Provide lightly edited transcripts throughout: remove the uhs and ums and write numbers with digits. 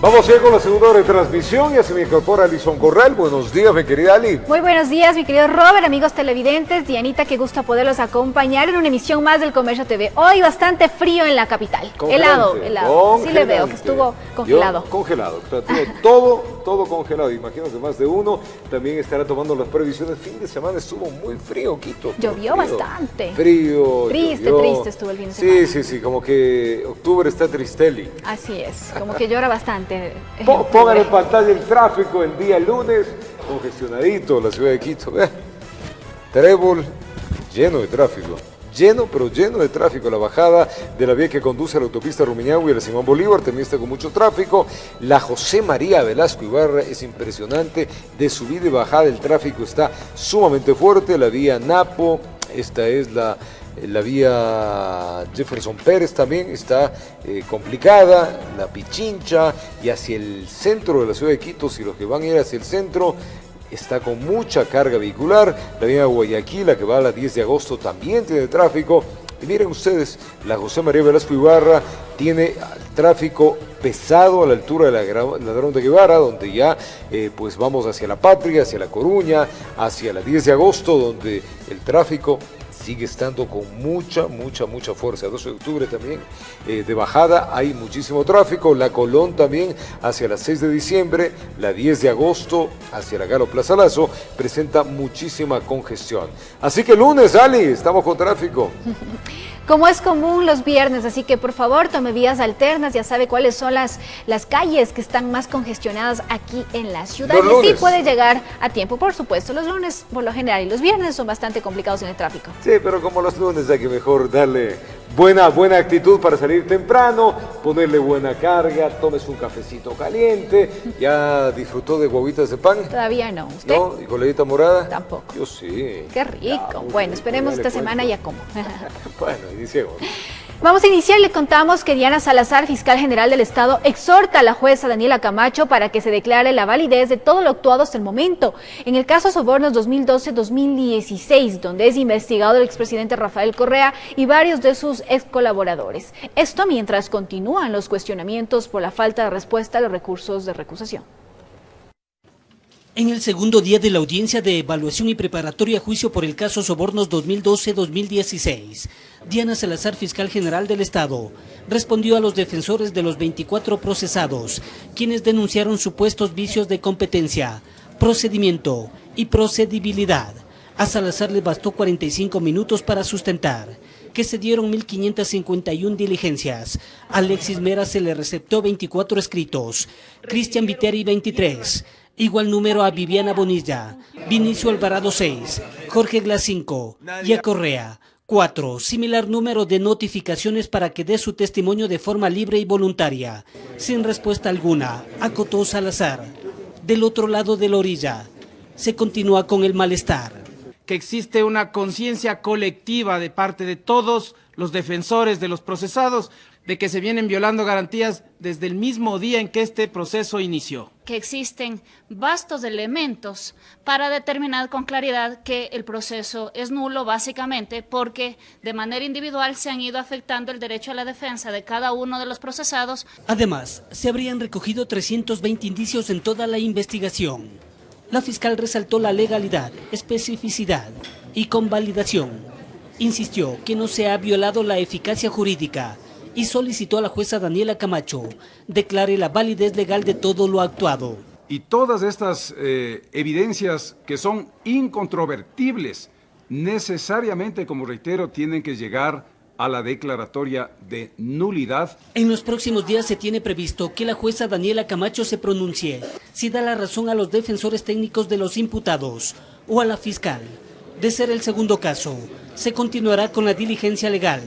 Vamos a ir con la segunda hora de transmisión, ya se me incorpora Alison Corral. Buenos días, mi querida Ali. Muy buenos días, mi querido Robert, amigos televidentes. Dianita, qué gusto poderlos acompañar en una emisión más del Comercio TV. Hoy bastante frío en la capital. Helado. Sí le veo que estuvo congelado. Congelado, todo congelado. Imagino que más de uno también estará tomando las previsiones. Fin de semana estuvo muy frío, Quito. Llovió bastante. Frío. Triste estuvo el fin de semana. Sí, como que octubre está tristeli. Así es, como que llora bastante. Pongan en pantalla el tráfico el día lunes, congestionadito la ciudad de Quito. Trébol, lleno de tráfico. Lleno de tráfico. La bajada de la vía que conduce a la autopista Rumiñahui y a la Simón Bolívar también está con mucho tráfico. La José María Velasco Ibarra es impresionante. De subida y bajada el tráfico está sumamente fuerte. La vía Napo, esta es la vía Jefferson Pérez también está complicada, la Pichincha y hacia el centro de la ciudad de Quito, si los que van a ir hacia el centro, está con mucha carga vehicular. La vía Guayaquil, la que va a la 10 de agosto, también tiene tráfico. Y miren ustedes, la José María Velasco Ibarra tiene tráfico pesado a la altura de la Ladrón de Guevara, donde ya pues vamos hacia La Patria, hacia La Coruña, hacia la 10 de agosto, donde el tráfico sigue estando con mucha fuerza. 12 de octubre también de bajada, hay muchísimo tráfico. La Colón también hacia la 6 de diciembre, la 10 de agosto hacia la Galo Plaza Lazo presenta muchísima congestión. Así que lunes, Ali, estamos con tráfico. Como es común los viernes, así que por favor tome vías alternas, ya sabe cuáles son las calles que están más congestionadas aquí en la ciudad. Y sí puede llegar a tiempo, por supuesto. Los lunes por lo general y los viernes son bastante complicados en el tráfico. Sí, pero como los lunes hay que mejor darle buena actitud para salir temprano, ponerle buena carga, tomes un cafecito caliente. ¿Ya disfrutó de guaguitas de pan? Todavía no. ¿Usted? ¿No? ¿Y coledita morada? Tampoco. Yo sí. Qué rico. Bueno, esperemos esta semana ya como. Bueno, iniciemos. Vamos a iniciar, le contamos que Diana Salazar, fiscal general del Estado, exhorta a la jueza Daniela Camacho para que se declare la validez de todo lo actuado hasta el momento en el caso Sobornos 2012-2016, donde es investigado el expresidente Rafael Correa y varios de sus ex colaboradores. Esto mientras continúan los cuestionamientos por la falta de respuesta a los recursos de recusación. En el segundo día de la audiencia de evaluación y preparatoria a juicio por el caso Sobornos 2012-2016, Diana Salazar, fiscal general del Estado, respondió a los defensores de los 24 procesados, quienes denunciaron supuestos vicios de competencia, procedimiento y procedibilidad. A Salazar le bastó 45 minutos para sustentar que se dieron 1.551 diligencias. A Alexis Mera se le receptó 24 escritos, Cristian Viteri 23, igual número a Viviana Bonilla, Vinicio Alvarado 6, Jorge Glass 5 y a Correa 4, similar número de notificaciones para que dé su testimonio de forma libre y voluntaria. Sin respuesta alguna, acotó Salazar. Del otro lado de la orilla, se continúa con el malestar. Que existe una conciencia colectiva de parte de todos los defensores de los procesados de que se vienen violando garantías desde el mismo día en que este proceso inició. Que existen vastos elementos para determinar con claridad que el proceso es nulo, básicamente porque de manera individual se han ido afectando el derecho a la defensa de cada uno de los procesados. Además, se habrían recogido 320 indicios en toda la investigación. La fiscal resaltó la legalidad, especificidad y convalidación. Insistió que no se ha violado la eficacia jurídica y solicitó a la jueza Daniela Camacho declare la validez legal de todo lo actuado. Y todas estas evidencias que son incontrovertibles, necesariamente, como reitero, tienen que llegar a la declaratoria de nulidad. En los próximos días se tiene previsto que la jueza Daniela Camacho se pronuncie si da la razón a los defensores técnicos de los imputados o a la fiscal. De ser el segundo caso, se continuará con la diligencia legal,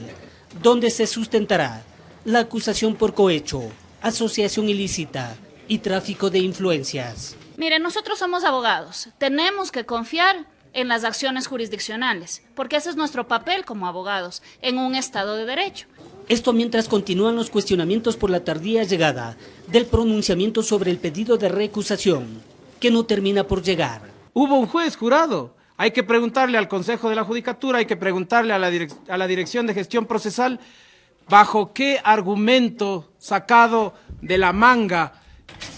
donde se sustentará la acusación por cohecho, asociación ilícita y tráfico de influencias. Mire, nosotros somos abogados, tenemos que confiar en las acciones jurisdiccionales, porque ese es nuestro papel como abogados en un Estado de Derecho. Esto mientras continúan los cuestionamientos por la tardía llegada del pronunciamiento sobre el pedido de recusación, que no termina por llegar. Hubo un juez jurado. Hay que preguntarle al Consejo de la Judicatura, hay que preguntarle a la Dirección de Gestión Procesal bajo qué argumento sacado de la manga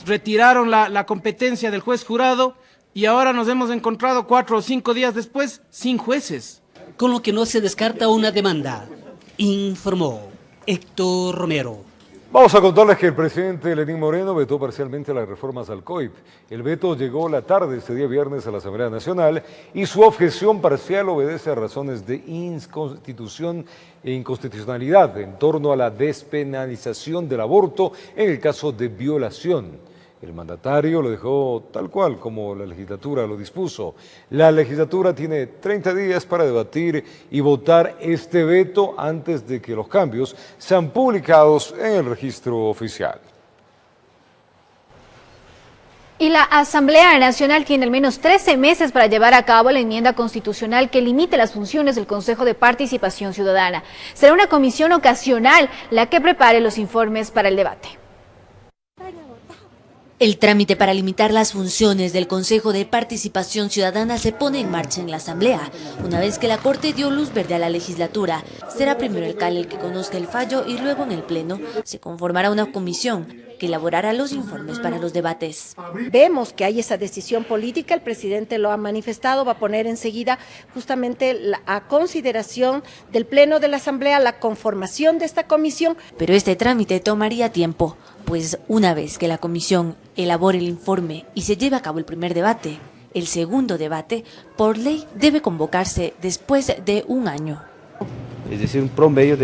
retiraron la competencia del juez jurado y ahora nos hemos encontrado 4 o 5 días después sin jueces. Con lo que no se descarta una demanda, informó Héctor Romero. Vamos a contarles que el presidente Lenín Moreno vetó parcialmente las reformas al COIP. El veto llegó la tarde este día viernes a la Asamblea Nacional y su objeción parcial obedece a razones de inconstitución e inconstitucionalidad en torno a la despenalización del aborto en el caso de violación. El mandatario lo dejó tal cual como la legislatura lo dispuso. La legislatura tiene 30 días para debatir y votar este veto antes de que los cambios sean publicados en el registro oficial. Y la Asamblea Nacional tiene al menos 13 meses para llevar a cabo la enmienda constitucional que limite las funciones del Consejo de Participación Ciudadana. Será una comisión ocasional la que prepare los informes para el debate. El trámite para limitar las funciones del Consejo de Participación Ciudadana se pone en marcha en la Asamblea. Una vez que la Corte dio luz verde a la legislatura, será primero el CAL el que conozca el fallo y luego en el Pleno se conformará una comisión que elaborará los informes para los debates. Vemos que hay esa decisión política, el presidente lo ha manifestado, va a poner enseguida justamente a consideración del Pleno de la Asamblea la conformación de esta comisión. Pero este trámite tomaría tiempo, pues una vez que la comisión elabore el informe y se lleve a cabo el primer debate, el segundo debate, por ley, debe convocarse después de un año. Es decir, un promedio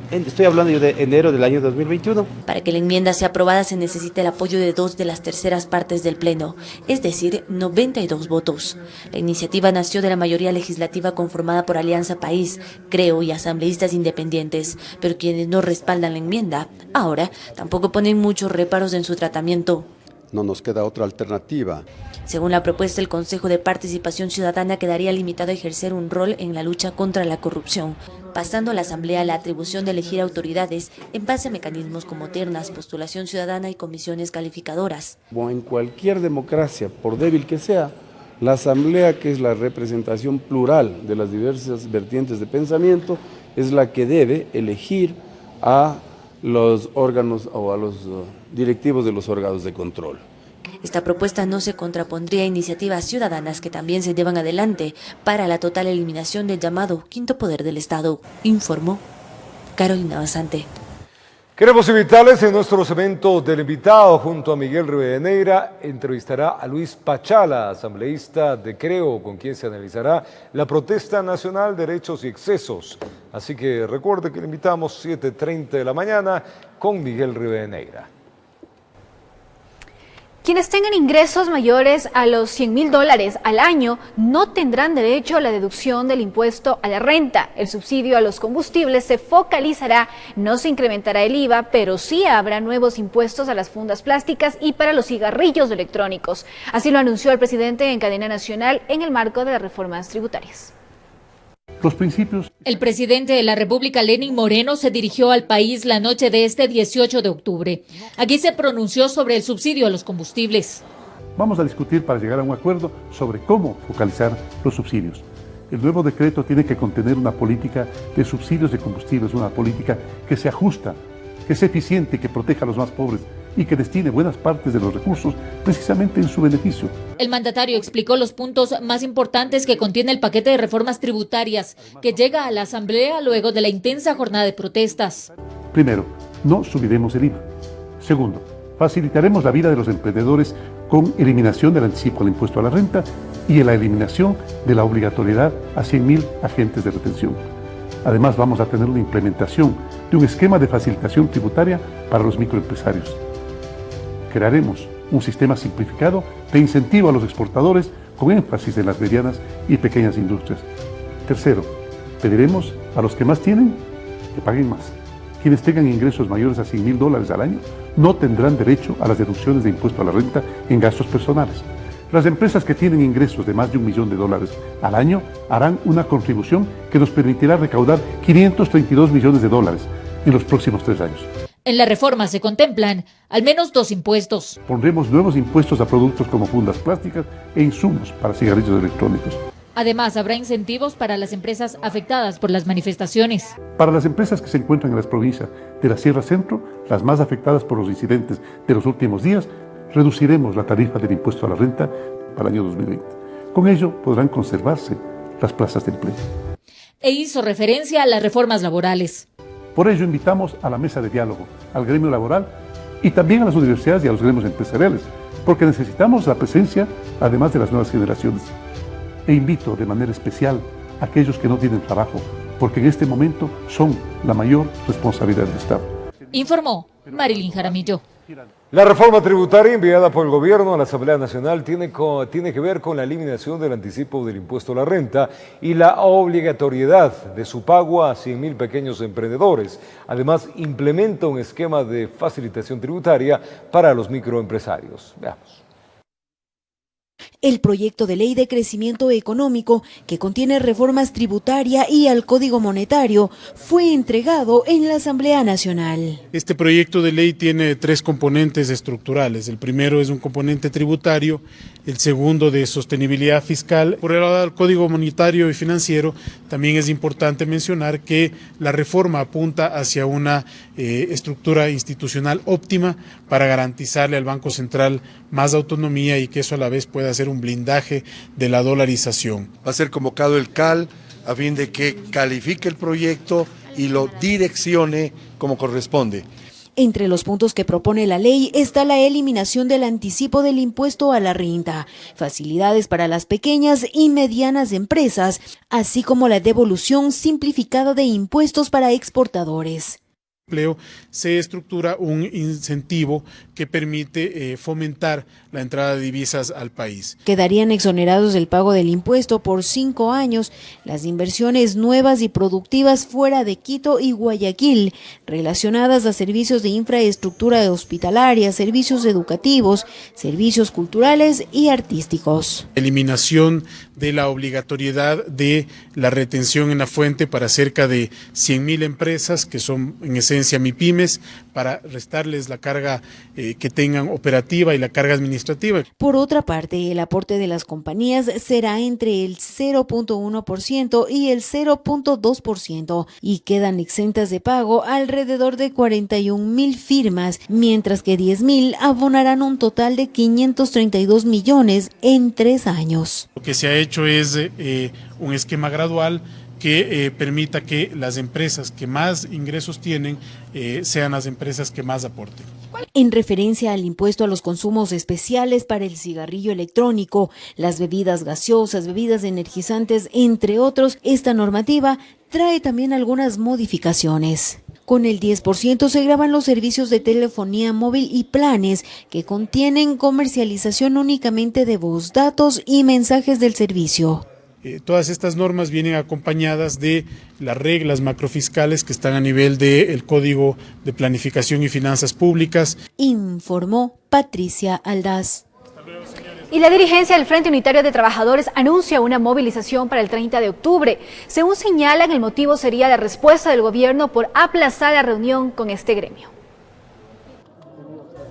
estoy hablando yo de enero del año 2021. Para que la enmienda sea aprobada se necesita el apoyo de 2 de las terceras partes del Pleno, es decir, 92 votos. La iniciativa nació de la mayoría legislativa conformada por Alianza País, Creo y asambleístas independientes, pero quienes no respaldan la enmienda, ahora tampoco ponen muchos reparos en su tratamiento. No nos queda otra alternativa. Según la propuesta, el Consejo de Participación Ciudadana quedaría limitado a ejercer un rol en la lucha contra la corrupción, pasando a la Asamblea la atribución de elegir autoridades en base a mecanismos como ternas, postulación ciudadana y comisiones calificadoras. Como en cualquier democracia, por débil que sea, la Asamblea, que es la representación plural de las diversas vertientes de pensamiento, es la que debe elegir a los órganos o a los directivos de los órganos de control. Esta propuesta no se contrapondría a iniciativas ciudadanas que también se llevan adelante para la total eliminación del llamado quinto poder del Estado, informó Carolina Basante. Queremos invitarles en nuestro segmento del invitado junto a Miguel Rivadeneira. Entrevistará a Luis Pachala, asambleísta de Creo, con quien se analizará la protesta nacional, derechos y excesos. Así que recuerde que le invitamos 7:30 de la mañana con Miguel Rivadeneira. Quienes tengan ingresos mayores a los $100,000 al año no tendrán derecho a la deducción del impuesto a la renta. El subsidio a los combustibles se focalizará, no se incrementará el IVA, pero sí habrá nuevos impuestos a las fundas plásticas y para los cigarrillos electrónicos. Así lo anunció el presidente en cadena nacional en el marco de las reformas tributarias. Los principios. El presidente de la República, Lenín Moreno, se dirigió al país la noche de este 18 de octubre. Aquí se pronunció sobre el subsidio a los combustibles. Vamos a discutir para llegar a un acuerdo sobre cómo focalizar los subsidios. El nuevo decreto tiene que contener una política de subsidios de combustibles, una política que se ajusta, que sea eficiente, que proteja a los más pobres y que destine buenas partes de los recursos precisamente en su beneficio. El mandatario explicó los puntos más importantes que contiene el paquete de reformas tributarias que llega a la Asamblea luego de la intensa jornada de protestas. Primero, no subiremos el IVA. Segundo, facilitaremos la vida de los emprendedores con eliminación del anticipo al impuesto a la renta y la eliminación de la obligatoriedad a 100,000 agentes de retención. Además, vamos a tener una implementación de un esquema de facilitación tributaria para los microempresarios. Crearemos un sistema simplificado de incentivo a los exportadores con énfasis en las medianas y pequeñas industrias. Tercero, pediremos a los que más tienen que paguen más. Quienes tengan ingresos mayores a $100,000 al año no tendrán derecho a las deducciones de impuesto a la renta en gastos personales. Las empresas que tienen ingresos de más de $1 millón al año harán una contribución que nos permitirá recaudar $532 millones en los próximos 3 años. En la reforma se contemplan al menos 2 impuestos. Pondremos nuevos impuestos a productos como fundas plásticas e insumos para cigarrillos electrónicos. Además, habrá incentivos para las empresas afectadas por las manifestaciones. Para las empresas que se encuentran en las provincias de la Sierra Centro, las más afectadas por los incidentes de los últimos días, reduciremos la tarifa del impuesto a la renta para el año 2020. Con ello podrán conservarse las plazas de empleo. E hizo referencia a las reformas laborales. Por ello invitamos a la mesa de diálogo, al gremio laboral y también a las universidades y a los gremios empresariales, porque necesitamos la presencia, además de las nuevas generaciones. E invito de manera especial a aquellos que no tienen trabajo, porque en este momento son la mayor responsabilidad del Estado. Informó Marilyn Jaramillo. La reforma tributaria enviada por el gobierno a la Asamblea Nacional tiene que ver con la eliminación del anticipo del impuesto a la renta y la obligatoriedad de su pago a 100.000 pequeños emprendedores. Además, implementa un esquema de facilitación tributaria para los microempresarios. Veamos. El proyecto de ley de crecimiento económico, que contiene reformas tributaria y al Código Monetario, fue entregado en la Asamblea Nacional. Este proyecto de ley tiene 3 componentes estructurales. El primero es un componente tributario, el segundo de sostenibilidad fiscal. Por el lado del Código Monetario y Financiero, también es importante mencionar que la reforma apunta hacia una estructura institucional óptima para garantizarle al Banco Central más autonomía y que eso a la vez pueda ser un blindaje de la dolarización. Va a ser convocado el CAL a fin de que califique el proyecto y lo direccione como corresponde. Entre los puntos que propone la ley está la eliminación del anticipo del impuesto a la renta, facilidades para las pequeñas y medianas empresas, así como la devolución simplificada de impuestos para exportadores. Se estructura un incentivo que permite fomentar la entrada de divisas al país. Quedarían exonerados del pago del impuesto por 5 años las inversiones nuevas y productivas fuera de Quito y Guayaquil, relacionadas a servicios de infraestructura hospitalaria, servicios educativos, servicios culturales y artísticos. Eliminación de la obligatoriedad de la retención en la fuente para cerca de 100.000 empresas que son en esencia MIPYMES, para restarles la carga que tengan operativa y la carga administrativa. Por otra parte, el aporte de las compañías será entre el 0.1% y el 0.2% y quedan exentas de pago alrededor de 41.000 firmas, mientras que 10.000 abonarán un total de 532 millones en 3 años. Lo que se ha hecho es un esquema gradual que permita que las empresas que más ingresos tienen sean las empresas que más aporten. En referencia al impuesto a los consumos especiales para el cigarrillo electrónico, las bebidas gaseosas, bebidas energizantes, entre otros, esta normativa trae también algunas modificaciones. Con el 10% se graban los servicios de telefonía móvil y planes que contienen comercialización únicamente de voz, datos y mensajes del servicio. Todas estas normas vienen acompañadas de las reglas macrofiscales que están a nivel del Código de Planificación y Finanzas Públicas. Informó Patricia Aldaz. Y la dirigencia del Frente Unitario de Trabajadores anuncia una movilización para el 30 de octubre. Según señalan, el motivo sería la respuesta del gobierno por aplazar la reunión con este gremio.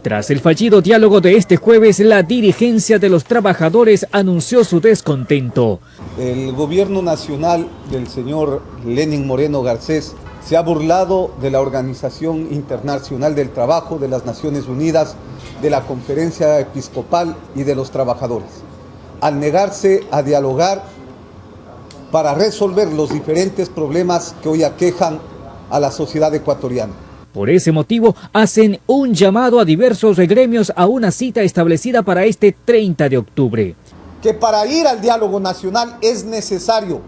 Tras el fallido diálogo de este jueves, la dirigencia de los trabajadores anunció su descontento. El gobierno nacional del señor Lenín Moreno Garcés se ha burlado de la Organización Internacional del Trabajo, de las Naciones Unidas, de la Conferencia Episcopal y de los trabajadores, al negarse a dialogar para resolver los diferentes problemas que hoy aquejan a la sociedad ecuatoriana. Por ese motivo, hacen un llamado a diversos gremios a una cita establecida para este 30 de octubre. Que para ir al diálogo nacional es necesario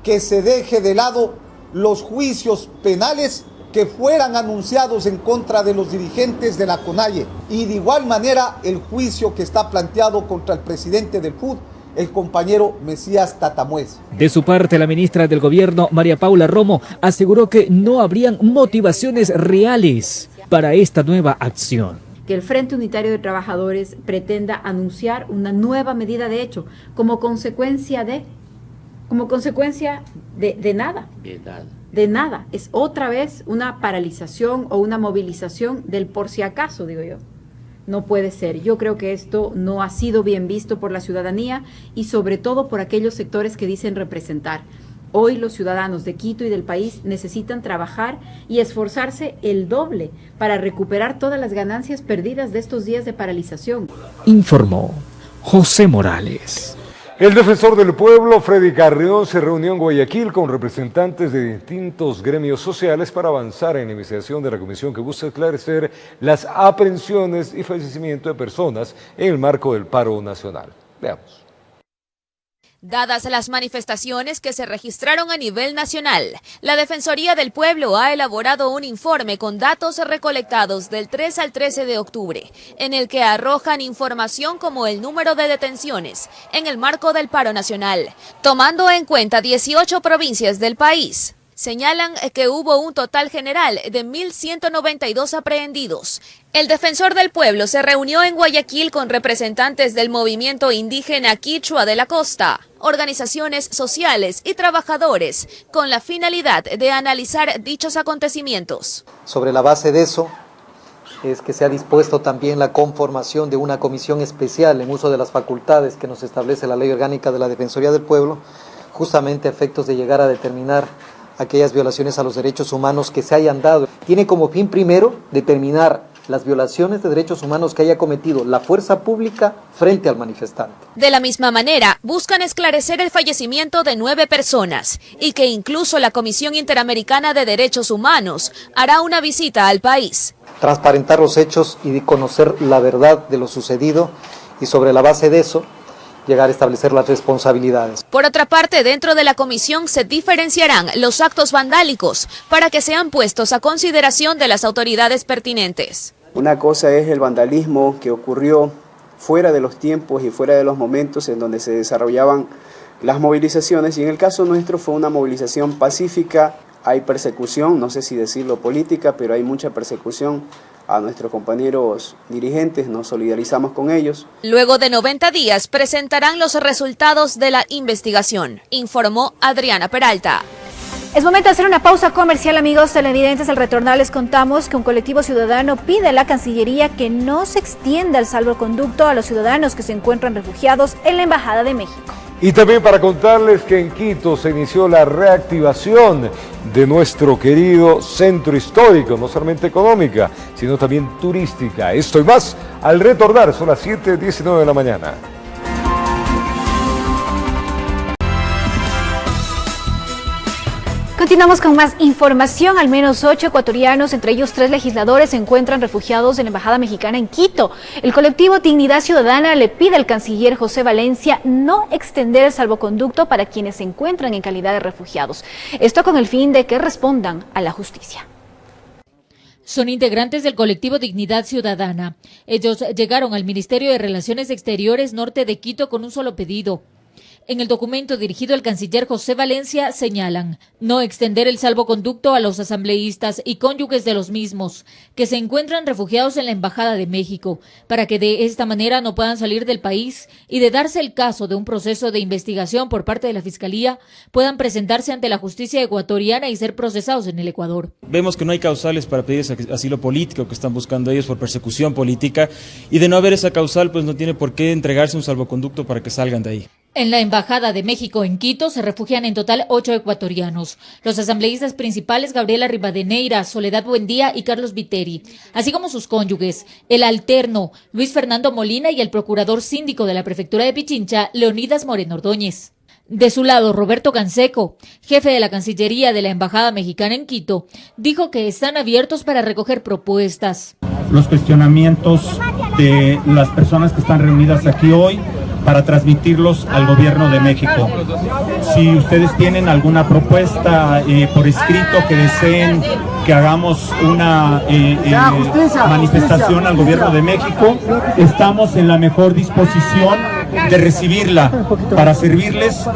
que se deje de lado los juicios penales que fueran anunciados en contra de los dirigentes de la CONAIE y de igual manera el juicio que está planteado contra el presidente del FUD, el compañero Mesías Tatamuez. De su parte, la ministra del Gobierno, María Paula Romo, aseguró que no habrían motivaciones reales para esta nueva acción. Que el Frente Unitario de Trabajadores pretenda anunciar una nueva medida de hecho como consecuencia de nada. De nada. Es otra vez una paralización o una movilización del por si acaso, digo yo. No puede ser. Yo creo que esto no ha sido bien visto por la ciudadanía y sobre todo por aquellos sectores que dicen representar. Hoy los ciudadanos de Quito y del país necesitan trabajar y esforzarse el doble para recuperar todas las ganancias perdidas de estos días de paralización. Informó José Morales. El defensor del pueblo, Freddy Carrión, se reunió en Guayaquil con representantes de distintos gremios sociales para avanzar en la investigación de la comisión que busca esclarecer las aprehensiones y fallecimiento de personas en el marco del paro nacional. Veamos. Dadas las manifestaciones que se registraron a nivel nacional, la Defensoría del Pueblo ha elaborado un informe con datos recolectados del 3 al 13 de octubre, en el que arrojan información como el número de detenciones en el marco del paro nacional, tomando en cuenta 18 provincias del país. Señalan que hubo un total general de 1.192 aprehendidos. El defensor del pueblo se reunió en Guayaquil con representantes del movimiento indígena Quichua de la Costa, organizaciones sociales y trabajadores, con la finalidad de analizar dichos acontecimientos. Sobre la base de eso, es que se ha dispuesto también la conformación de una comisión especial en uso de las facultades que nos establece la Ley Orgánica de la Defensoría del Pueblo, justamente a efectos de llegar a determinar aquellas violaciones a los derechos humanos que se hayan dado. Tiene como fin primero determinar las violaciones de derechos humanos que haya cometido la fuerza pública frente al manifestante. De la misma manera, buscan esclarecer el fallecimiento de 9 personas y que incluso la Comisión Interamericana de Derechos Humanos hará una visita al país. Transparentar los hechos y conocer la verdad de lo sucedido y sobre la base de eso llegar a establecer las responsabilidades. Por otra parte, dentro de la comisión se diferenciarán los actos vandálicos para que sean puestos a consideración de las autoridades pertinentes. Una cosa es el vandalismo que ocurrió fuera de los tiempos y fuera de los momentos en donde se desarrollaban las movilizaciones, y en el caso nuestro fue una movilización pacífica. Hay persecución, no sé si decirlo política, pero hay mucha persecución a nuestros compañeros dirigentes, nos solidarizamos con ellos. Luego de 90 días presentarán los resultados de la investigación, informó Adriana Peralta. Es momento de hacer una pausa comercial, amigos televidentes. Al retornar les contamos que un colectivo ciudadano pide a la Cancillería que no se extienda el salvoconducto a los ciudadanos que se encuentran refugiados en la Embajada de México. Y también para contarles que en Quito se inició la reactivación de nuestro querido centro histórico, no solamente económica, sino también turística. Esto y más al retornar, son las 7:19 de la mañana. Continuamos con más información. Al menos 8 ecuatorianos, entre ellos 3 legisladores, se encuentran refugiados en la Embajada Mexicana en Quito. El colectivo Dignidad Ciudadana le pide al canciller José Valencia no extender el salvoconducto para quienes se encuentran en calidad de refugiados. Esto con el fin de que respondan a la justicia. Son integrantes del colectivo Dignidad Ciudadana. Ellos llegaron al Ministerio de Relaciones Exteriores Norte de Quito con un solo pedido. En el documento dirigido al canciller José Valencia señalan no extender el salvoconducto a los asambleístas y cónyuges de los mismos que se encuentran refugiados en la Embajada de México, para que de esta manera no puedan salir del país, y de darse el caso de un proceso de investigación por parte de la Fiscalía, puedan presentarse ante la justicia ecuatoriana y ser procesados en el Ecuador. Vemos que no hay causales para pedir ese asilo político que están buscando ellos por persecución política, y de no haber esa causal, pues no tiene por qué entregarse un salvoconducto para que salgan de ahí. En la Embajada de México en Quito se refugian en total 8 ecuatorianos. Los asambleístas principales Gabriela Rivadeneira, Soledad Buendía y Carlos Viteri, así como sus cónyuges, el alterno Luis Fernando Molina y el procurador síndico de la Prefectura de Pichincha, Leonidas Moreno Ordóñez. De su lado, Roberto Canseco, jefe de la Cancillería de la Embajada Mexicana en Quito, dijo que están abiertos para recoger propuestas. Los cuestionamientos de las personas que están reunidas aquí hoy, para transmitirlos al gobierno de México. Si ustedes tienen alguna propuesta por escrito que deseen que hagamos una manifestación al gobierno de México, estamos en la mejor disposición de recibirla para servirles.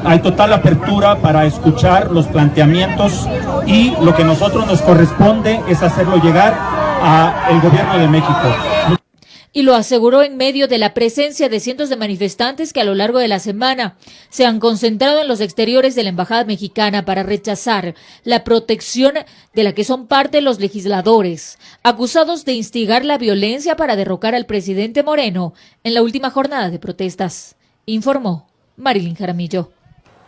Hay total apertura para escuchar los planteamientos, y lo que a nosotros nos corresponde es hacerlo llegar al gobierno de México. Y lo aseguró en medio de la presencia de cientos de manifestantes que a lo largo de la semana se han concentrado en los exteriores de la Embajada Mexicana para rechazar la protección de la que son parte los legisladores, acusados de instigar la violencia para derrocar al presidente Moreno en la última jornada de protestas, informó Marilyn Jaramillo.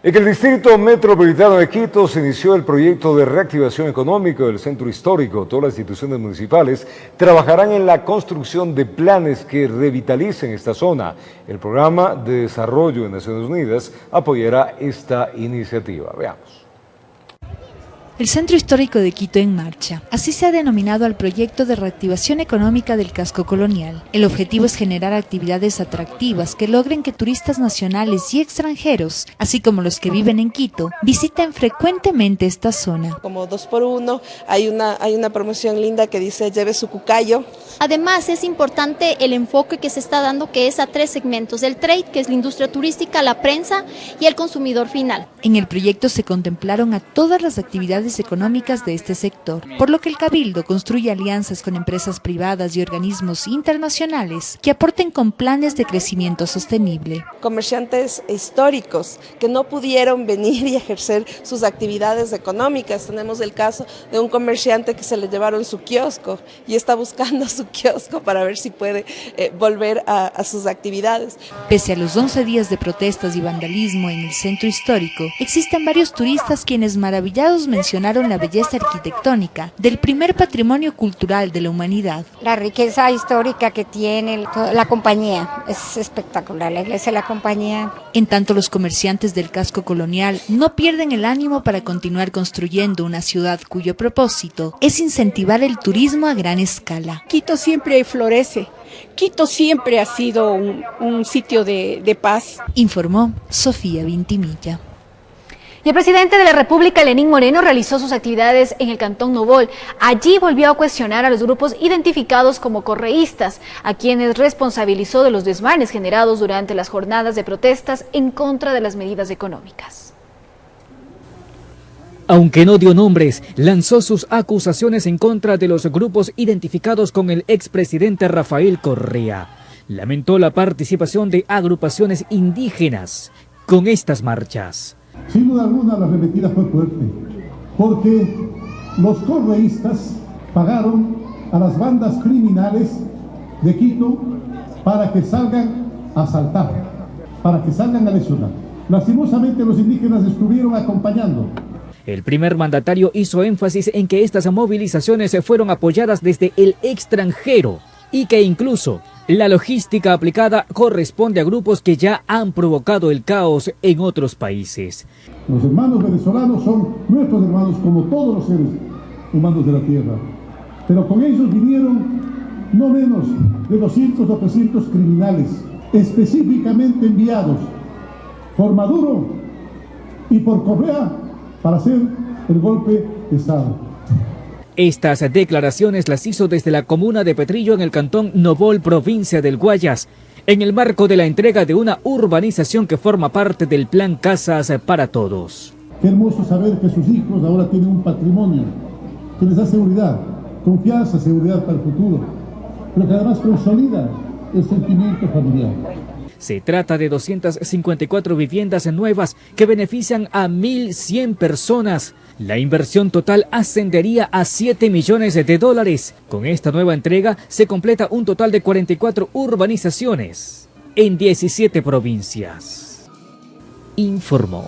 En el distrito metropolitano de Quito se inició el proyecto de reactivación económica del centro histórico. Todas las instituciones municipales trabajarán en la construcción de planes que revitalicen esta zona. El Programa de Desarrollo de Naciones Unidas apoyará esta iniciativa. Veamos. El Centro Histórico de Quito en marcha. Así se ha denominado al proyecto de reactivación económica del casco colonial. El objetivo es generar actividades atractivas que logren que turistas nacionales y extranjeros, así como los que viven en Quito, visiten frecuentemente esta zona. Como 2x1, hay una promoción linda que dice lleve su cucayo. Además, es importante el enfoque que se está dando, que es a 3 segmentos: el trade, que es la industria turística, la prensa y el consumidor final. En el proyecto se contemplaron a todas las actividades económicas de este sector, por lo que el Cabildo construye alianzas con empresas privadas y organismos internacionales que aporten con planes de crecimiento sostenible. Comerciantes históricos que no pudieron venir y ejercer sus actividades económicas. Tenemos el caso de un comerciante que se le llevaron su kiosco y está buscando su kiosco para ver si puede volver a sus actividades. Pese a los 11 días de protestas y vandalismo en el centro histórico, existen varios turistas quienes, maravillados, mencionaron la belleza arquitectónica del primer patrimonio cultural de la humanidad. La riqueza histórica que tiene la compañía es espectacular, la iglesia de la compañía. En tanto, los comerciantes del casco colonial no pierden el ánimo para continuar construyendo una ciudad cuyo propósito es incentivar el turismo a gran escala. Quito siempre florece. Quito siempre ha sido un sitio de paz. Informó Sofía Vintimilla. Y el presidente de la República, Lenín Moreno, realizó sus actividades en el Cantón Nobol. Allí volvió a cuestionar a los grupos identificados como correístas, a quienes responsabilizó de los desmanes generados durante las jornadas de protestas en contra de las medidas económicas. Aunque no dio nombres, lanzó sus acusaciones en contra de los grupos identificados con el expresidente Rafael Correa. Lamentó la participación de agrupaciones indígenas con estas marchas. Sin duda alguna la arremetida fue fuerte, porque los correístas pagaron a las bandas criminales de Quito para que salgan a asaltar, para que salgan a lesionar. Lastimosamente los indígenas estuvieron acompañando. El primer mandatario hizo énfasis en que estas movilizaciones fueron apoyadas desde el extranjero y que incluso la logística aplicada corresponde a grupos que ya han provocado el caos en otros países. Los hermanos venezolanos son nuestros hermanos como todos los seres humanos de la tierra, pero con ellos vinieron no menos de 200 o 300 criminales específicamente enviados por Maduro y por Correa para hacer el golpe de Estado. Estas declaraciones las hizo desde la comuna de Petrillo en el cantón Nobol, provincia del Guayas, en el marco de la entrega de una urbanización que forma parte del Plan Casas para Todos. Qué hermoso saber que sus hijos ahora tienen un patrimonio que les da seguridad, confianza, seguridad para el futuro, pero que además consolida el sentimiento familiar. Se trata de 254 viviendas nuevas que benefician a 1.100 personas. La inversión total ascendería a $7 millones. Con esta nueva entrega se completa un total de 44 urbanizaciones en 17 provincias. Informó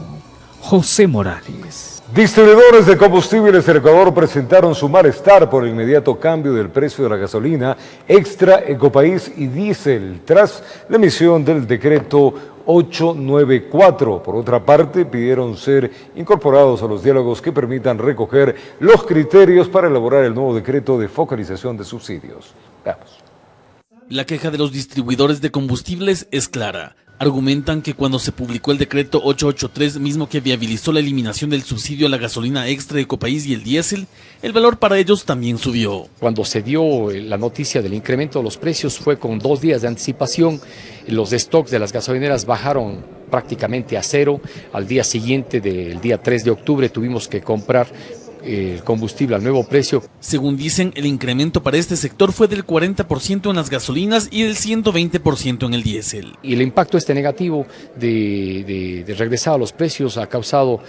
José Morales. Distribuidores de combustibles del Ecuador presentaron su malestar por el inmediato cambio del precio de la gasolina extra, Ecopaís y diésel tras la emisión del decreto 894. Por otra parte, pidieron ser incorporados a los diálogos que permitan recoger los criterios para elaborar el nuevo decreto de focalización de subsidios. Veamos. La queja de los distribuidores de combustibles es clara. Argumentan que cuando se publicó el decreto 883, mismo que viabilizó la eliminación del subsidio a la gasolina extra, Ecopaís y el diésel, el valor para ellos también subió. Cuando se dio la noticia del incremento de los precios fue con 2 días de anticipación. Los stocks de las gasolineras bajaron prácticamente a cero. Al día siguiente, del día 3 de octubre, tuvimos que comprar el combustible al nuevo precio. Según dicen, el incremento para este sector fue del 40% en las gasolinas y del 120% en el diésel. Y el impacto negativo de regresar a los precios ha causado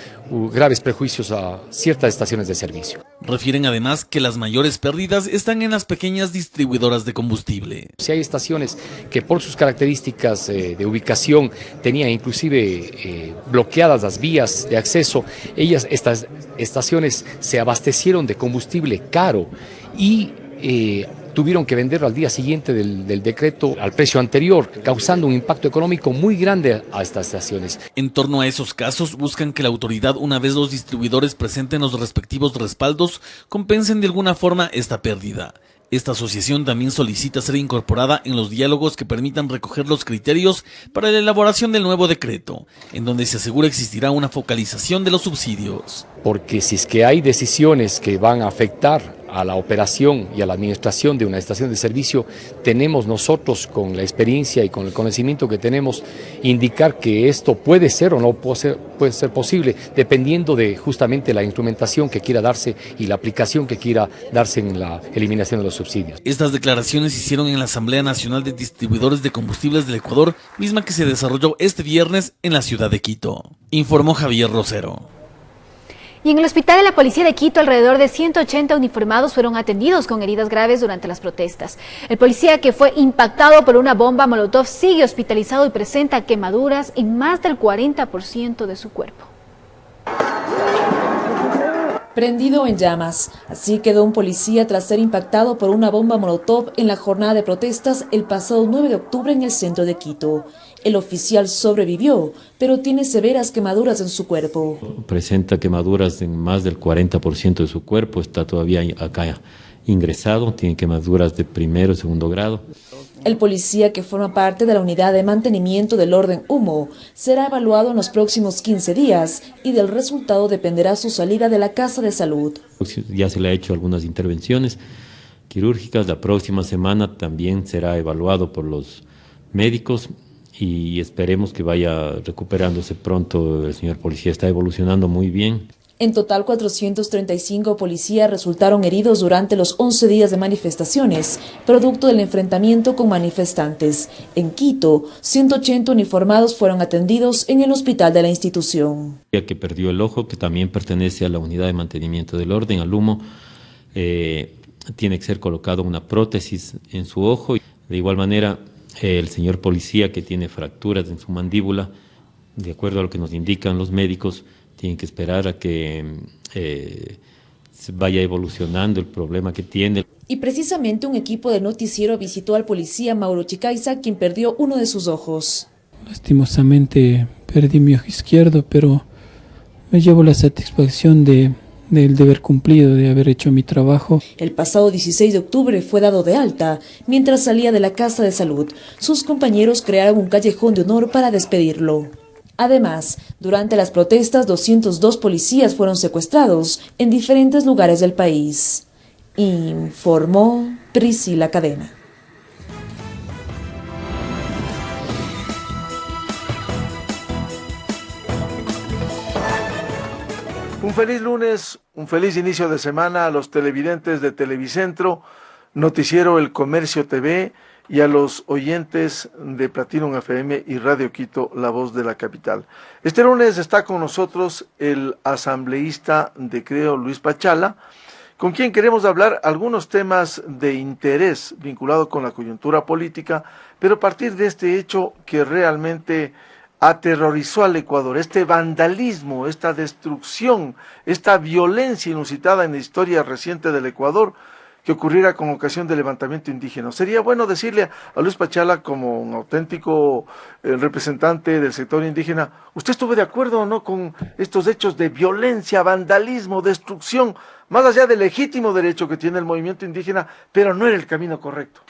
graves prejuicios a ciertas estaciones de servicio. Refieren además que las mayores pérdidas están en las pequeñas distribuidoras de combustible. Si hay estaciones que por sus características de ubicación tenían inclusive bloqueadas las vías de acceso, estas estaciones se abastecieron de combustible caro y tuvieron que venderlo al día siguiente del decreto al precio anterior, causando un impacto económico muy grande a estas estaciones. En torno a esos casos, buscan que la autoridad, una vez los distribuidores presenten los respectivos respaldos, compensen de alguna forma esta pérdida. Esta asociación también solicita ser incorporada en los diálogos que permitan recoger los criterios para la elaboración del nuevo decreto, en donde se asegura existirá una focalización de los subsidios. Porque si es que hay decisiones que van a afectar a la operación y a la administración de una estación de servicio, tenemos nosotros, con la experiencia y con el conocimiento que tenemos, indicar que esto puede ser o no puede ser posible, dependiendo de justamente la instrumentación que quiera darse y la aplicación que quiera darse en la eliminación de los subsidios. Estas declaraciones se hicieron en la Asamblea Nacional de Distribuidores de Combustibles del Ecuador, misma que se desarrolló este viernes en la ciudad de Quito. Informó Javier Rosero. Y en el hospital de la policía de Quito, alrededor de 180 uniformados fueron atendidos con heridas graves durante las protestas. El policía, que fue impactado por una bomba molotov, sigue hospitalizado y presenta quemaduras en más del 40% de su cuerpo. Prendido en llamas. Así quedó un policía tras ser impactado por una bomba molotov en la jornada de protestas el pasado 9 de octubre en el centro de Quito. El oficial sobrevivió, pero tiene severas quemaduras en su cuerpo. Presenta quemaduras en más del 40% de su cuerpo, está todavía acá ingresado, tiene quemaduras de primero y segundo grado. El policía, que forma parte de la unidad de mantenimiento del orden Humo, será evaluado en los próximos 15 días y del resultado dependerá su salida de la casa de salud. Ya se le ha hecho algunas intervenciones quirúrgicas, la próxima semana también será evaluado por los médicos y esperemos que vaya recuperándose pronto. El señor policía está evolucionando muy bien. En total, 435 policías resultaron heridos durante los 11 días de manifestaciones, producto del enfrentamiento con manifestantes. En Quito, 180 uniformados fueron atendidos en el hospital de la institución. Que perdió el ojo, que también pertenece a la unidad de mantenimiento del orden, al Humo, tiene que ser colocado una prótesis en su ojo. De igual manera, el señor policía, que tiene fracturas en su mandíbula, de acuerdo a lo que nos indican los médicos, tienen que esperar a que vaya evolucionando el problema que tiene. Y precisamente un equipo de noticiero visitó al policía Mauro Chicaiza, quien perdió uno de sus ojos. Lastimosamente perdí mi ojo izquierdo, pero me llevo la satisfacción del deber cumplido, de haber hecho mi trabajo. El pasado 16 de octubre fue dado de alta. Mientras salía de la casa de salud, sus compañeros crearon un callejón de honor para despedirlo. Además, durante las protestas, 202 policías fueron secuestrados en diferentes lugares del país. Informó Priscila Cadena. Un feliz lunes, un feliz inicio de semana a los televidentes de Televicentro, Noticiero El Comercio TV, y a los oyentes de Platinum FM y Radio Quito, La Voz de la Capital. Este lunes está con nosotros el asambleísta de Creo, Luis Pachala, con quien queremos hablar algunos temas de interés vinculado con la coyuntura política, pero a partir de este hecho que realmente aterrorizó al Ecuador, este vandalismo, esta destrucción, esta violencia inusitada en la historia reciente del Ecuador, que ocurriera con ocasión del levantamiento indígena. Sería bueno decirle a Luis Pachala, como un auténtico representante del sector indígena, ¿usted estuvo de acuerdo o no con estos hechos de violencia, vandalismo, destrucción, más allá del legítimo derecho que tiene el movimiento indígena, pero no era el camino correcto?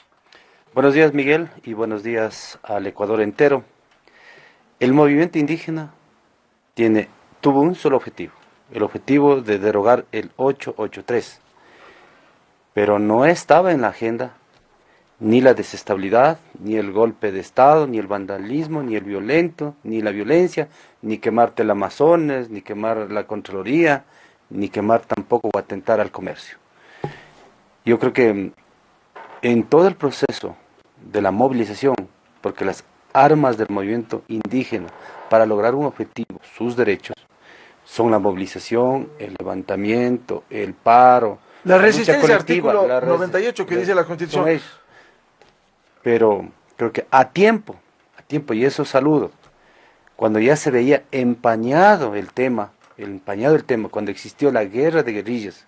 Buenos días, Miguel, y buenos días al Ecuador entero. El movimiento indígena tuvo un solo objetivo, el objetivo de derogar el 883. Pero no estaba en la agenda ni la desestabilidad, ni el golpe de Estado, ni el vandalismo, ni el violento, ni la violencia, ni quemarte el Amazonas, ni quemar la Contraloría, ni quemar tampoco o atentar al comercio. Yo creo que en todo el proceso de la movilización, porque las armas del movimiento indígena para lograr un objetivo, sus derechos, son la movilización, el levantamiento, el paro, la resistencia, colectiva, artículo 98 que dice la Constitución. Pero creo que a tiempo, y eso saludo, cuando ya se veía empañado el tema, cuando existió la guerra de guerrillas,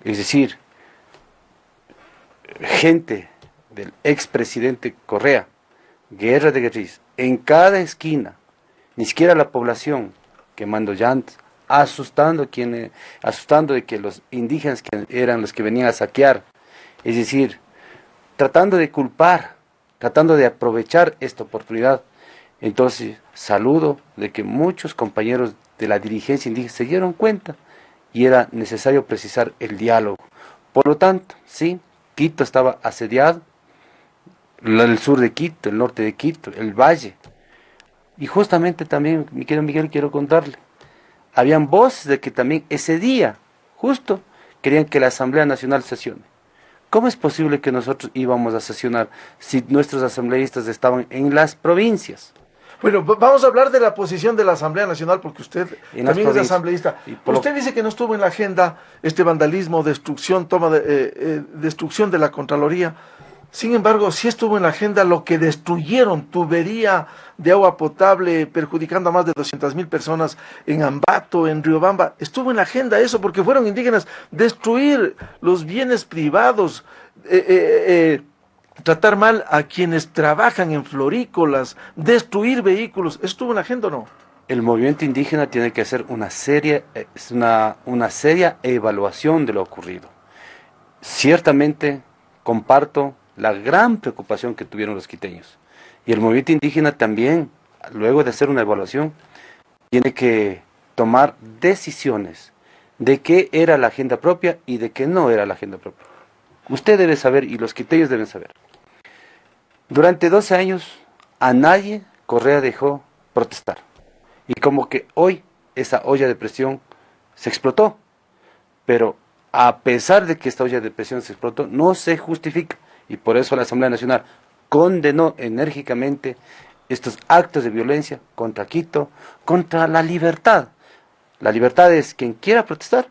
es decir, gente del expresidente Correa, guerra de guerrillas, en cada esquina, ni siquiera la población quemando llantas, asustando de que los indígenas que eran los que venían a saquear, es decir, tratando de culpar, tratando de aprovechar esta oportunidad. Entonces, saludo de que muchos compañeros de la dirigencia indígena se dieron cuenta y era necesario precisar el diálogo. Por lo tanto, sí, Quito estaba asediado, el sur de Quito, el norte de Quito, el valle. Y justamente también, mi querido Miguel, quiero contarle, habían voces de que también ese día, justo, querían que la Asamblea Nacional sesione. ¿Cómo es posible que nosotros íbamos a sesionar si nuestros asambleístas estaban en las provincias? Bueno, vamos a hablar de la posición de la Asamblea Nacional, porque usted también es asambleísta. Usted dice que no estuvo en la agenda este vandalismo, destrucción, destrucción de la Contraloría. Sin embargo, sí estuvo en la agenda lo que destruyeron, tubería de agua potable, perjudicando a más de 200.000 personas en Ambato, en Riobamba. Estuvo en la agenda eso, porque fueron indígenas, destruir los bienes privados, tratar mal a quienes trabajan en florícolas, destruir vehículos. ¿Estuvo en la agenda o no? El movimiento indígena tiene que hacer una seria evaluación de lo ocurrido. Ciertamente comparto la gran preocupación que tuvieron los quiteños. Y el movimiento indígena también, luego de hacer una evaluación, tiene que tomar decisiones de qué era la agenda propia y de qué no era la agenda propia. Usted debe saber y los quiteños deben saber. Durante 12 años a nadie Correa dejó protestar. Y como que hoy esa olla de presión se explotó. Pero a pesar de que esta olla de presión se explotó, no se justifica. Y por eso la Asamblea Nacional condenó enérgicamente estos actos de violencia contra Quito, contra la libertad. La libertad es quien quiera protestar,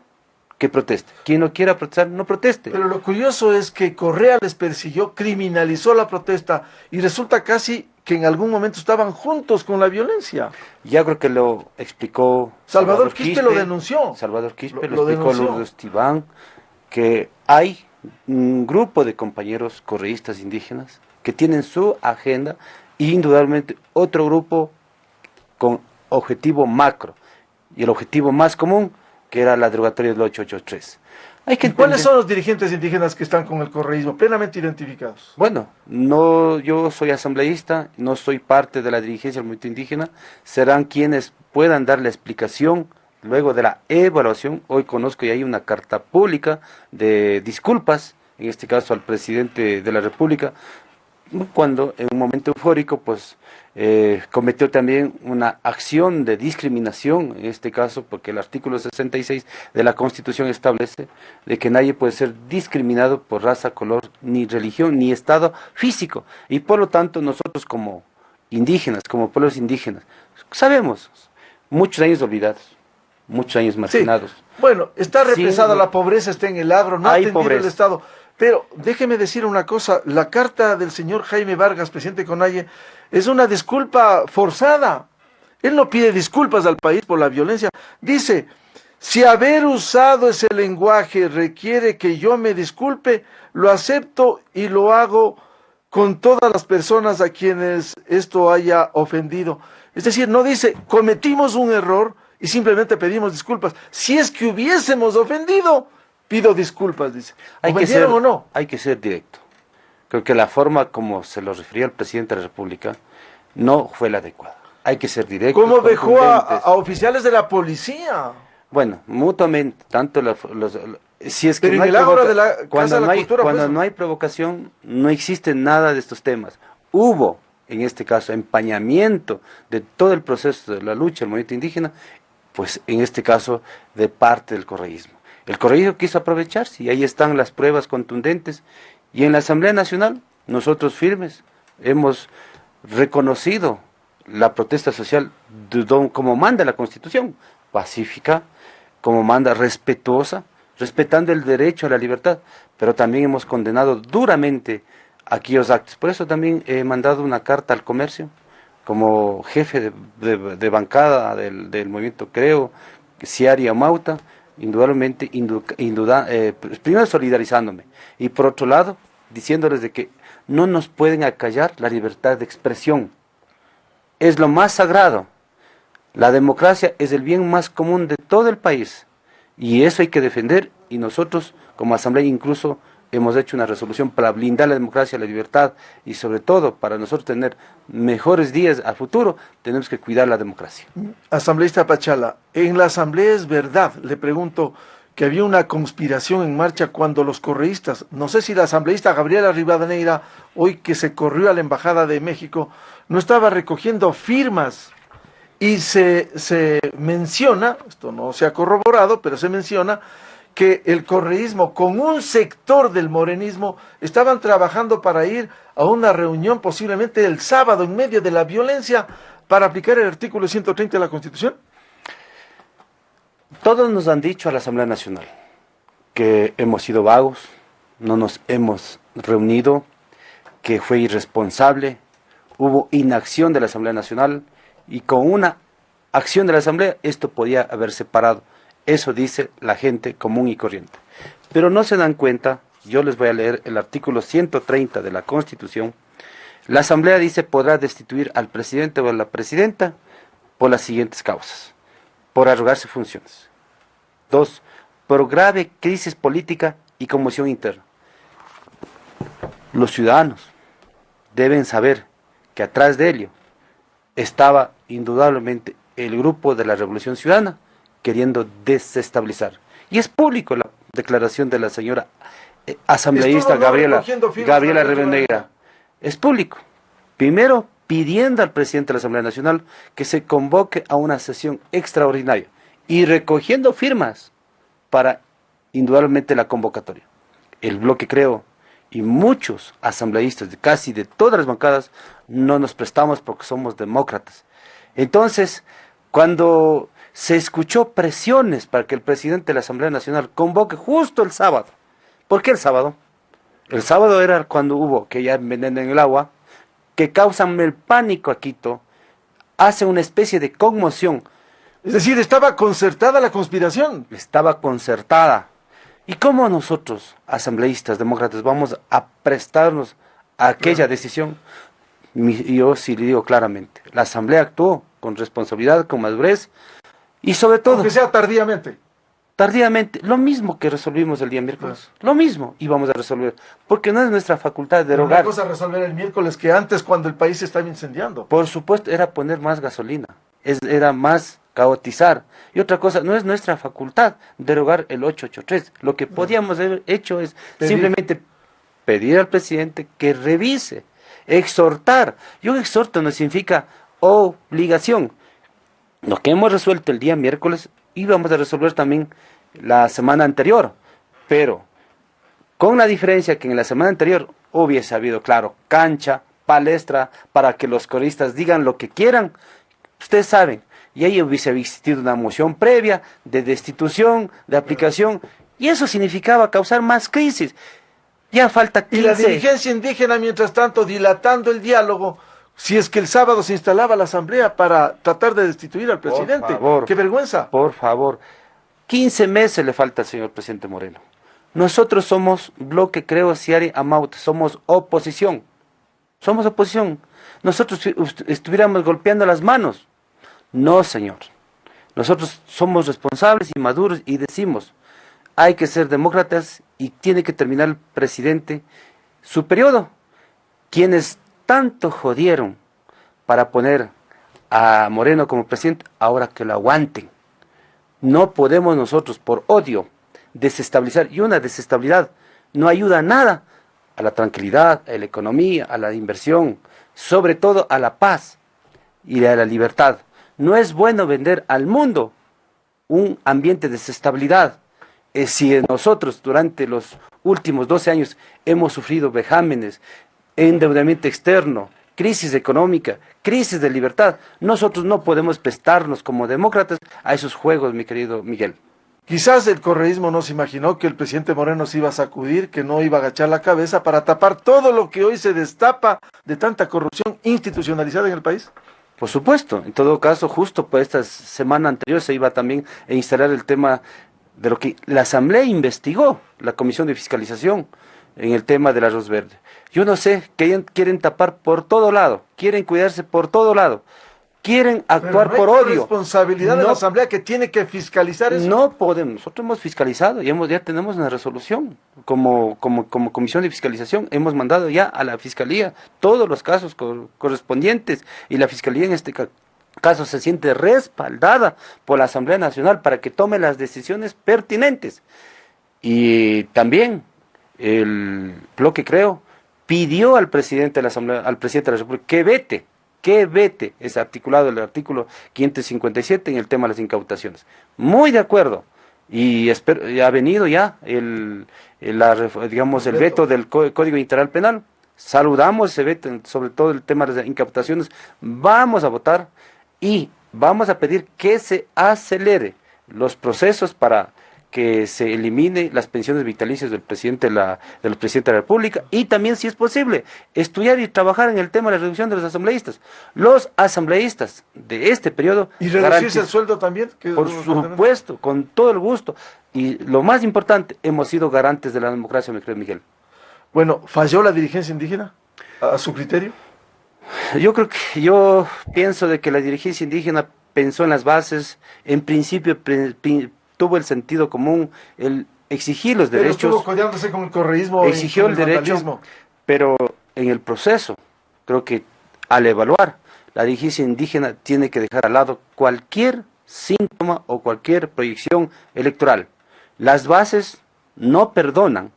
que proteste. Quien no quiera protestar, no proteste. Pero lo curioso es que Correa les persiguió, criminalizó la protesta y resulta casi que en algún momento estaban juntos con la violencia. Ya creo que lo explicó Salvador Quispe, lo denunció. Salvador Quispe lo explicó Lourdes Tibán, que hay un grupo de compañeros correístas indígenas que tienen su agenda e indudablemente otro grupo con objetivo macro y el objetivo más común que era la derogatoria del 883. ¿Cuáles son los dirigentes indígenas que están con el correísmo plenamente identificados? Bueno, yo soy asambleísta, no soy parte de la dirigencia del movimiento indígena, serán quienes puedan dar la explicación. Luego de la evaluación, hoy conozco y hay una carta pública de disculpas, en este caso al presidente de la República, cuando en un momento eufórico pues cometió también una acción de discriminación, en este caso porque el artículo 66 de la Constitución establece de que nadie puede ser discriminado por raza, color, ni religión, ni estado físico, y por lo tanto nosotros como indígenas, como pueblos indígenas, sabemos, muchos años olvidados, muchos años marginados. Sí. Bueno, está represada la pobreza, está en el agro, no ha atendido pobreza. El Estado. Pero déjeme decir una cosa, la carta del señor Jaime Vargas, presidente de CONAIE, es una disculpa forzada. Él no pide disculpas al país por la violencia. Dice, si haber usado ese lenguaje requiere que yo me disculpe, lo acepto y lo hago con todas las personas a quienes esto haya ofendido. Es decir, no dice, cometimos un error y simplemente pedimos disculpas. Si es que hubiésemos ofendido, pido disculpas, dice. ¿Ofendieron o no? Hay que ser directo. Creo que la forma como se lo refería el presidente de la República no fue la adecuada. Hay que ser directo. ¿Cómo dejó a oficiales de la policía? Bueno, mutuamente, tanto si es que pero no en el ágora de la Casa de la Cultura, cuando no hay provocación, no existe nada de estos temas. Hubo, en este caso, empañamiento de todo el proceso de la lucha del movimiento indígena pues en este caso de parte del correísmo. El correísmo quiso aprovecharse y ahí están las pruebas contundentes. Y en la Asamblea Nacional, nosotros firmes, hemos reconocido la protesta social como manda la Constitución, pacífica, como manda respetuosa, respetando el derecho a la libertad, pero también hemos condenado duramente aquellos actos. Por eso también he mandado una carta al comercio, como jefe de bancada del movimiento Creo, Ciari Amauta, indudablemente, primero solidarizándome, y por otro lado, diciéndoles de que no nos pueden acallar la libertad de expresión. Es lo más sagrado. La democracia es el bien más común de todo el país, y eso hay que defender, y nosotros como Asamblea incluso hemos hecho una resolución para blindar la democracia, la libertad, y sobre todo para nosotros tener mejores días a futuro, tenemos que cuidar la democracia. Asambleísta Pachala, en la Asamblea es verdad, le pregunto, que había una conspiración en marcha cuando los correístas, no sé si la asambleísta Gabriela Rivadeneira, hoy que se corrió a la Embajada de México, no estaba recogiendo firmas, y se menciona, esto no se ha corroborado, pero se menciona que el correísmo con un sector del morenismo estaban trabajando para ir a una reunión posiblemente el sábado en medio de la violencia para aplicar el artículo 130 de la Constitución. Todos nos han dicho a la Asamblea Nacional que hemos sido vagos, no nos hemos reunido, que fue irresponsable, hubo inacción de la Asamblea Nacional y con una acción de la Asamblea esto podía haberse parado. Eso dice la gente común y corriente. Pero no se dan cuenta, yo les voy a leer el artículo 130 de la Constitución. La Asamblea dice podrá destituir al presidente o a la presidenta por las siguientes causas. Por arrogarse funciones. 2. Por grave crisis política y conmoción interna. Los ciudadanos deben saber que atrás de ello estaba indudablemente el grupo de la Revolución Ciudadana queriendo desestabilizar. Y es público la declaración de la señora asambleísta Gabriela Rivadeneira. Es público. Primero, pidiendo al presidente de la Asamblea Nacional que se convoque a una sesión extraordinaria y recogiendo firmas para indudablemente la convocatoria. El bloque Creo y muchos asambleístas de casi de todas las bancadas no nos prestamos porque somos demócratas. Entonces, cuando se escuchó presiones para que el presidente de la Asamblea Nacional convoque justo el sábado. ¿Por qué el sábado? El sábado era cuando hubo que ya envenenan el agua, que causan el pánico a Quito, hace una especie de conmoción. Es decir, ¿estaba concertada la conspiración? Estaba concertada. ¿Y cómo nosotros, asambleístas, demócratas, vamos a prestarnos a aquella decisión? Yo sí le digo claramente, la Asamblea actuó con responsabilidad, con madurez, y sobre todo... Aunque sea tardíamente. Tardíamente, lo mismo que resolvimos el día miércoles, lo mismo íbamos a resolver, porque no es nuestra facultad derogar. Una cosa resolver el miércoles que antes cuando el país se estaba incendiando. Por supuesto, era poner más gasolina, era más caotizar, y otra cosa, no es nuestra facultad derogar el 883, lo que podíamos haber hecho es simplemente pedir al presidente que revise, exhortar. Yo exhorto no significa obligación. Lo que hemos resuelto el día miércoles íbamos a resolver también la semana anterior, pero con la diferencia que en la semana anterior hubiese habido, claro, cancha, palestra, para que los coristas digan lo que quieran, ustedes saben, y ahí hubiese existido una moción previa de destitución, de aplicación, y eso significaba causar más crisis. Ya falta 15. Y la dirigencia indígena, mientras tanto, dilatando el diálogo, si es que el sábado se instalaba la asamblea para tratar de destituir al presidente. Por favor, ¡qué vergüenza! Por favor, 15 meses le falta al señor presidente Moreno. Nosotros somos bloque Creo, Ciari Amauta, somos oposición. Somos oposición. Nosotros estuviéramos golpeando las manos. No, señor. Nosotros somos responsables y maduros y decimos, hay que ser demócratas y tiene que terminar el presidente su periodo. Quienes tanto jodieron para poner a Moreno como presidente, ahora que lo aguanten. No podemos nosotros, por odio, desestabilizar, y una desestabilidad no ayuda a nada, a la tranquilidad, a la economía, a la inversión, sobre todo a la paz y a la libertad. No es bueno vender al mundo un ambiente de desestabilidad. Si nosotros durante los últimos 12 años hemos sufrido vejámenes, endeudamiento externo, crisis económica, crisis de libertad, nosotros no podemos prestarnos como demócratas a esos juegos, mi querido Miguel. Quizás el correísmo no se imaginó que el presidente Moreno se iba a sacudir, que no iba a agachar la cabeza para tapar todo lo que hoy se destapa de tanta corrupción institucionalizada en el país. Por supuesto, en todo caso, justo por esta semana anterior se iba también a instalar el tema de lo que la Asamblea investigó, la Comisión de Fiscalización, en el tema del arroz verde. Yo no sé, que quieren tapar por todo lado, quieren cuidarse por todo lado, quieren actuar por odio. Responsabilidad de la Asamblea que tiene que fiscalizar eso. No podemos, nosotros hemos fiscalizado y ya tenemos una resolución como Comisión de Fiscalización, hemos mandado ya a la Fiscalía todos los casos correspondientes y la Fiscalía en este caso se siente respaldada por la Asamblea Nacional para que tome las decisiones pertinentes. Y también el bloque Creo pidió al presidente de la Asamblea, al presidente de la República, que vete ese articulado del artículo 557 en el tema de las incautaciones. Muy de acuerdo. Y ha venido ya el veto del Código Integral Penal. Saludamos ese veto, sobre todo el tema de las incautaciones. Vamos a votar y vamos a pedir que se acelere los procesos para que se elimine las pensiones vitalicias del presidente de la República y también, si es posible, estudiar y trabajar en el tema de la reducción de los asambleístas. Los asambleístas de este periodo... ¿Y reducirse el sueldo también? Por supuesto, con todo el gusto. Y lo más importante, hemos sido garantes de la democracia, mi querido Miguel. Bueno, ¿falló la dirigencia indígena a su criterio? Yo pienso de que la dirigencia indígena pensó en las bases, en principio tuvo el sentido común, el exigir los derechos. Pero estuvo codeándose con el correísmo. Exigió el derecho, pero en el proceso, creo que al evaluar, la dirigencia indígena tiene que dejar al lado cualquier síntoma o cualquier proyección electoral. Las bases no perdonan.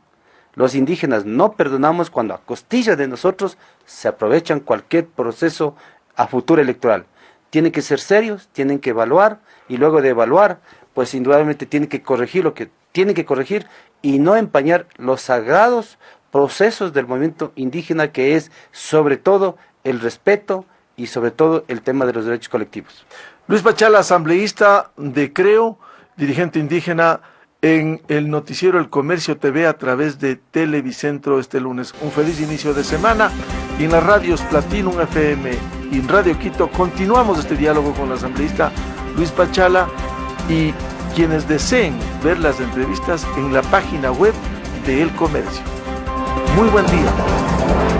Los indígenas no perdonamos cuando a costilla de nosotros se aprovechan cualquier proceso a futuro electoral. Tienen que ser serios, tienen que evaluar y luego de evaluar, pues indudablemente tienen que corregir lo que tienen que corregir y no empañar los sagrados procesos del movimiento indígena, que es sobre todo el respeto y sobre todo el tema de los derechos colectivos. Luis Pachala, asambleísta de Creo, dirigente indígena, en el noticiero El Comercio TV a través de Televicentro este lunes. Un feliz inicio de semana. Y en las radios Platinum FM y en Radio Quito continuamos este diálogo con el asambleísta Luis Pachala, y quienes deseen ver las entrevistas en la página web de El Comercio. Muy buen día.